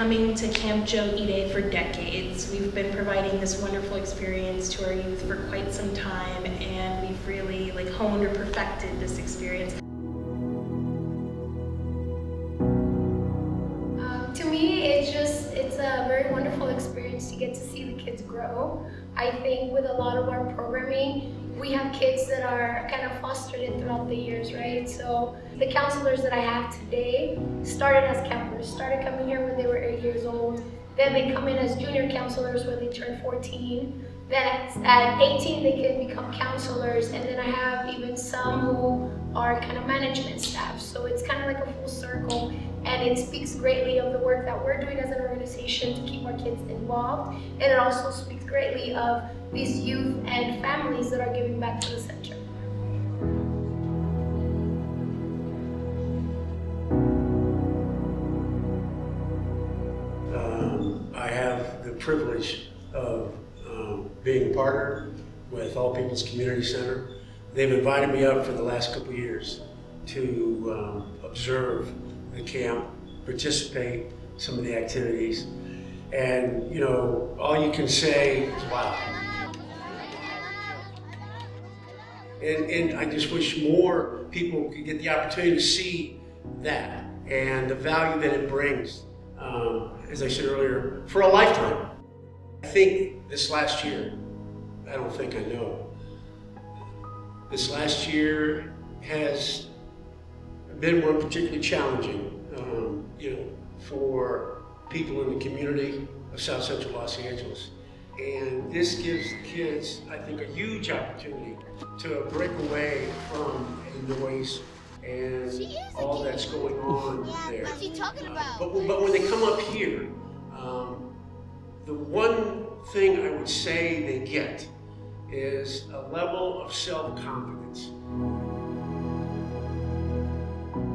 coming to Camp Joe Ide for decades. We've been providing this wonderful experience to our youth for quite some time, and we've really honed or perfected this experience. To me, it's a very wonderful experience to get to see the kids grow. I think with a lot of our programming, we have kids that are kind of fostered in throughout the years, right? So the counselors that I have today started as campers, started coming here when they were 8 years old. Then they come in as junior counselors when they turn 14. Then at 18, they can become counselors. And then I have even some who are kind of management staff. So it's kind of like a full circle. And it speaks greatly of the work that we're doing as an organization to keep our kids involved. And it also speaks greatly of these youth and families that are giving back to the center. I have the privilege of being a partner with All People's Community Center. They've invited me up for the last couple of years to observe the camp, participate in some of the activities, and all you can say is wow. And I just wish more people could get the opportunity to see that and the value that it brings, as I said earlier, for a lifetime. I think this last year, I don't think I know, this last year has been one particularly challenging, for people in the community of South Central Los Angeles. And this gives the kids, I think, a huge opportunity to break away from the noise and all that's going on there. What's he talking about? But when they come up here, the one thing I would say they get is a level of self-confidence.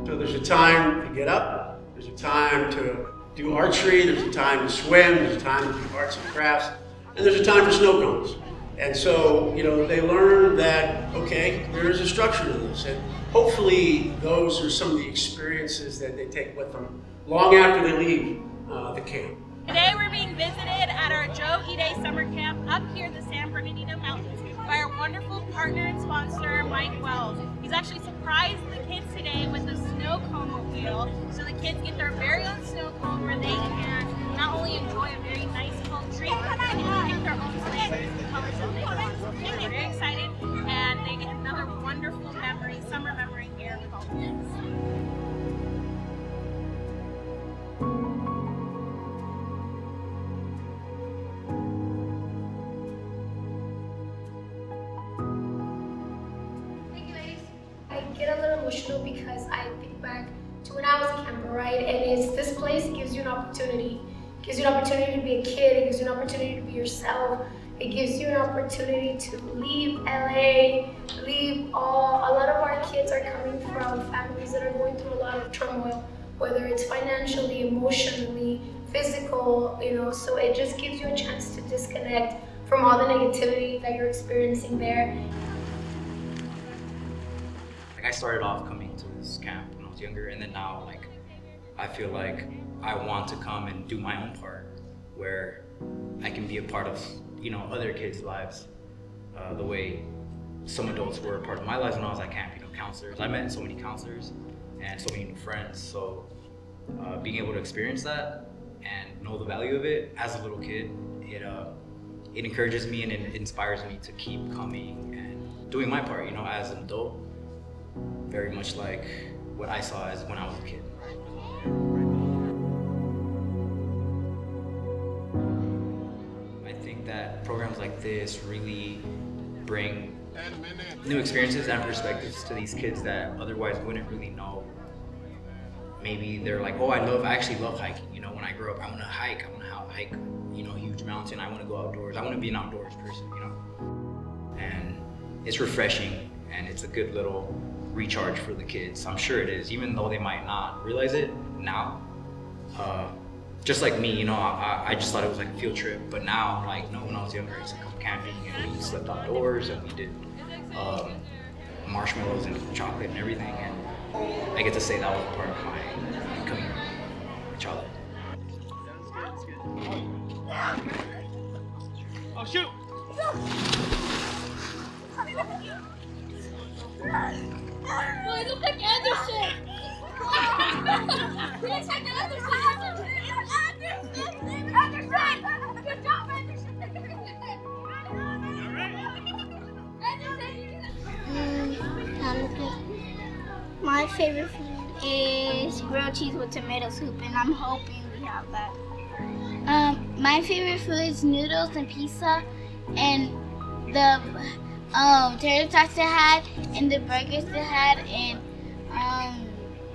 So there's a time to get up, there's a time to do archery, there's a time to swim, there's a time to do arts and crafts, and there's a time for snow cones. And so, they learn that, okay, there is a structure to this. And hopefully those are some of the experiences that they take with them long after they leave the camp. Today we're being visited at our Joe Ide Summer Camp up here in the San Bernardino Mountains by our wonderful partner and sponsor, Mike Wells. He's actually surprised the kids today with a snow cone mobile, so the kids get their very own snow cone where they can not only enjoy a very nice cone tree, but they can pick their own flavors and colors that they want. They're very excited, and they get another wonderful memory, summer memory here with all the kids. I get a little emotional because I think back to when I was a camper, right? And this place gives you an opportunity. It gives you an opportunity to be a kid. It gives you an opportunity to be yourself. It gives you an opportunity to leave LA, a lot of our kids are coming from families that are going through a lot of turmoil, whether it's financially, emotionally, physical, so it just gives you a chance to disconnect from all the negativity that you're experiencing there. I started off coming to this camp when I was younger, and then now I feel like I want to come and do my own part where I can be a part of other kids' lives the way some adults were a part of my life when I was at camp. Counselors, I met so many counselors and so many new friends, so being able to experience that and know the value of it as a little kid, it encourages me and it inspires me to keep coming and doing my part as an adult, very much like what I saw as when I was a kid. I think that programs like this really bring new experiences and perspectives to these kids that otherwise wouldn't really know. Maybe they're like, oh, I actually love hiking. When I grow up, I want to hike. I want to hike, a huge mountain. I want to go outdoors. I want to be an outdoors person, And it's refreshing, and it's a good little recharge for the kids. I'm sure it is, even though they might not realize it now. Just like me, I just thought it was like a field trip, but now, when I was younger, I used to come camping and we slept outdoors and we did marshmallows and chocolate and everything, and I get to say that was a part of my coming childhood. Oh, shoot! Boy, look like Anderson! He looks like Anderson! Anderson! Good job, Anderson! My favorite food is grilled cheese with tomato soup, and I'm hoping we have that. My favorite food is noodles and pizza, and the tater tots they had, and the burgers they had, and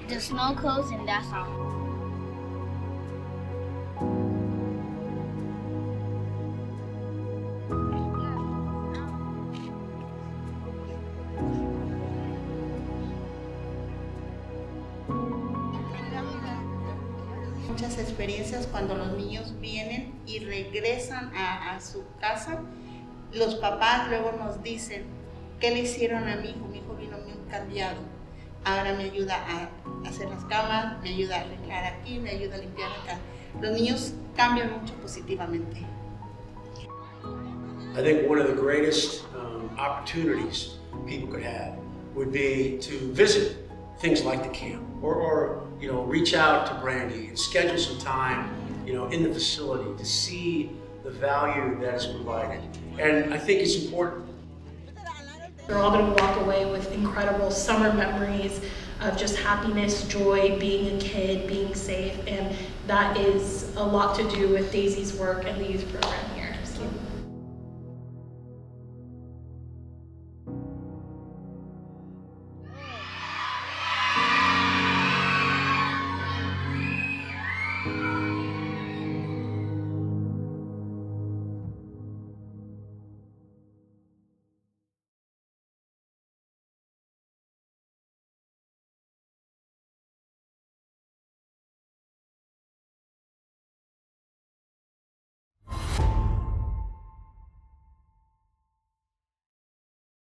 the snow cones, and that's all. Muchas experiencias cuando los niños vienen y regresan a su casa. Los papás luego nos dicen, ¿qué le hicieron a mi hijo? Mi hijo vino muy cambiado. Ahora me ayuda a hacer las camas, me ayuda a arreglar aquí, me ayuda a limpiar acá. Los niños cambian mucho positivamente. I think one of the greatest opportunities people could have would be to visit things like the camp, or reach out to Brandy and schedule some time, in the facility to see the value that is provided. And I think it's important. They're all going to walk away with incredible summer memories of just happiness, joy, being a kid, being safe, and that is a lot to do with Daisy's work and the youth program here. So.